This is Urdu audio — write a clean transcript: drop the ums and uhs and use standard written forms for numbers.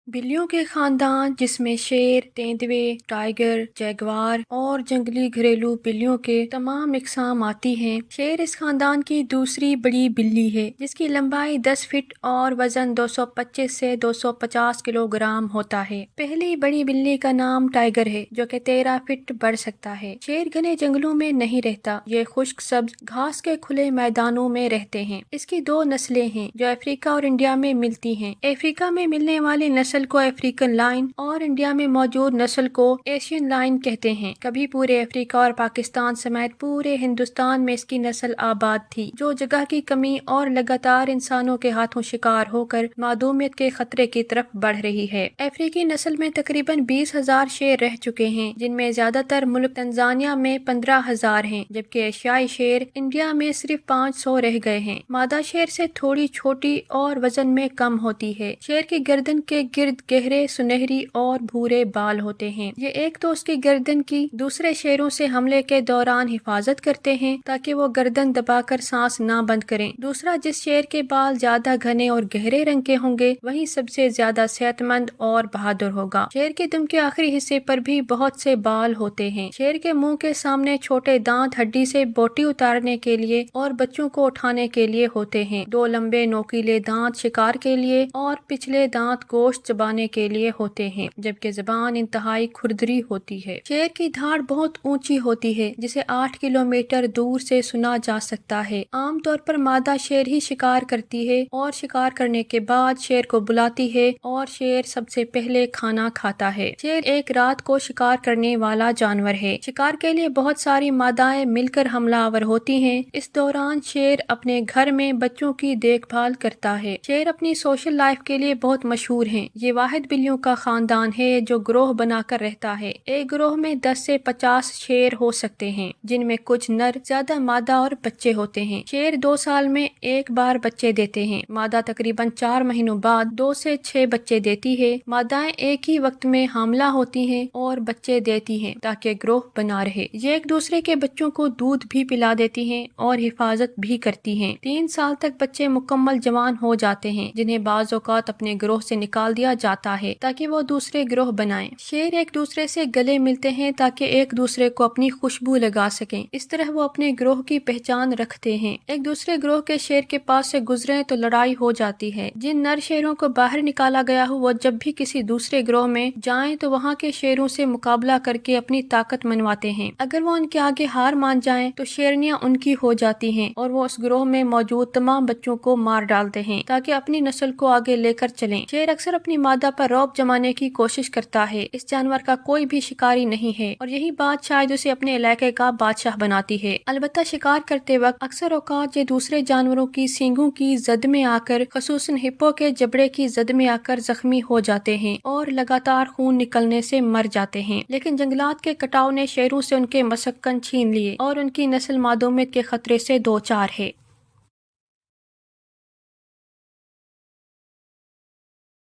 بلیوں کے خاندان جس میں شیر، تیندوے، ٹائیگر، جیگوار اور جنگلی گھریلو بلیوں کے تمام اقسام آتی ہیں۔ شیر اس خاندان کی دوسری بڑی بلی ہے جس کی لمبائی 10 فٹ اور وزن 225 سے 250 کلو گرام ہوتا ہے۔ پہلی بڑی بلی کا نام ٹائیگر ہے جو کہ 13 فٹ بڑھ سکتا ہے۔ شیر گھنے جنگلوں میں نہیں رہتا، یہ خشک سبز گھاس کے کھلے میدانوں میں رہتے ہیں۔ اس کی دو نسلیں ہیں جو افریقہ اور انڈیا میں ملتی ہیں۔ افریقہ میں ملنے والی نسل کو افریقن لائن اور انڈیا میں موجود نسل کو ایشین لائن کہتے ہیں۔ کبھی پورے افریقہ اور پاکستان سمیت پورے ہندوستان میں اس کی نسل آباد تھی، جو جگہ کی کمی اور لگاتار انسانوں کے ہاتھوں شکار ہو کر معدومیت کے خطرے کی طرف بڑھ رہی ہے۔ افریقی نسل میں تقریباً 20,000 شیر رہ چکے ہیں، جن میں زیادہ تر ملک تنزانیہ میں 15,000 ہیں، جبکہ ایشیائی شیر انڈیا میں صرف 500 رہ گئے ہیں۔ مادہ شیر سے تھوڑی چھوٹی اور وزن میں کم ہوتی ہے۔ شیر کی گردن کے گرد گہرے سنہری اور بھورے بال ہوتے ہیں۔ یہ ایک تو اس کی گردن کی دوسرے شیروں سے حملے کے دوران حفاظت کرتے ہیں تاکہ وہ گردن دبا کر سانس نہ بند کریں۔ دوسرا، جس شیر کے بال زیادہ گھنے اور گہرے رنگ کے ہوں گے وہی سب سے زیادہ صحت مند اور بہادر ہوگا۔ شیر کے دم کے آخری حصے پر بھی بہت سے بال ہوتے ہیں۔ شیر کے منہ کے سامنے چھوٹے دانت ہڈی سے بوٹی اتارنے کے لیے اور بچوں کو اٹھانے کے لیے ہوتے ہیں۔ دو لمبے نوکیلے دانت شکار کے لیے اور پچھلے دانت گوشت چبانے کے لیے ہوتے ہیں، جبکہ زبان انتہائی کھردری ہوتی ہے۔ شیر کی دھاڑ بہت اونچی ہوتی ہے جسے 8 کلومیٹر دور سے سنا جا سکتا ہے۔ عام طور پر مادہ شیر ہی شکار کرتی ہے اور شکار کرنے کے بعد شیر کو بلاتی ہے اور شیر سب سے پہلے کھانا کھاتا ہے۔ شیر ایک رات کو شکار کرنے والا جانور ہے۔ شکار کے لیے بہت ساری مادائیں مل کر حملہ آور ہوتی ہیں۔ اس دوران شیر اپنے گھر میں بچوں کی دیکھ بھال کرتا ہے۔ شیر اپنی سوشل لائف کے لیے بہت مشہور ہیں۔ یہ واحد بلیوں کا خاندان ہے جو گروہ بنا کر رہتا ہے۔ ایک گروہ میں 10 سے 50 شیر ہو سکتے ہیں، جن میں کچھ نر، زیادہ مادہ اور بچے ہوتے ہیں۔ شیر 2 سال میں ایک بار بچے دیتے ہیں۔ مادہ تقریباً 4 مہینوں بعد 2 سے 6 بچے دیتی ہے۔ مادائیں ایک ہی وقت میں حاملہ ہوتی ہیں اور بچے دیتی ہیں تاکہ گروہ بنا رہے۔ یہ ایک دوسرے کے بچوں کو دودھ بھی پلا دیتی ہیں اور حفاظت بھی کرتی ہیں۔ 3 سال تک بچے مکمل جوان ہو جاتے ہیں، جنہیں بعض اوقات اپنے گروہ سے نکال دیا جاتا ہے تاکہ وہ دوسرے گروہ بنائیں۔ شیر ایک دوسرے سے گلے ملتے ہیں تاکہ ایک دوسرے کو اپنی خوشبو لگا سکیں۔ اس طرح وہ اپنے گروہ کی پہچان رکھتے ہیں۔ ایک دوسرے گروہ کے شیر کے پاس سے گزریں تو لڑائی ہو جاتی ہے۔ جن نر شیروں کو باہر نکالا گیا ہو وہ جب بھی کسی دوسرے گروہ میں جائیں تو وہاں کے شیروں سے مقابلہ کر کے اپنی طاقت منواتے ہیں۔ اگر وہ ان کے آگے ہار مان جائیں تو شیرنیاں ان کی ہو جاتی ہیں اور وہ اس گروہ میں موجود تمام بچوں کو مار ڈالتے ہیں تاکہ اپنی نسل کو آگے لے کر چلیں۔ شیر اکثر اپنی مادہ پر رعب جمانے کی کوشش کرتا ہے۔ اس جانور کا کوئی بھی شکاری نہیں ہے اور یہی بات شاید اسے اپنے علاقے کا بادشاہ بناتی ہے۔ البتہ شکار کرتے وقت اکثر اوقات یہ دوسرے جانوروں کی سینگوں کی زد میں آ کر، خصوصاً ہپو کے جبڑے کی زد میں آ کر زخمی ہو جاتے ہیں اور لگاتار خون نکلنے سے مر جاتے ہیں۔ لیکن جنگلات کے کٹاؤ نے شیروں سے ان کے مسکن چھین لیے اور ان کی نسل معدومیت کے خطرے سے دوچار ہے۔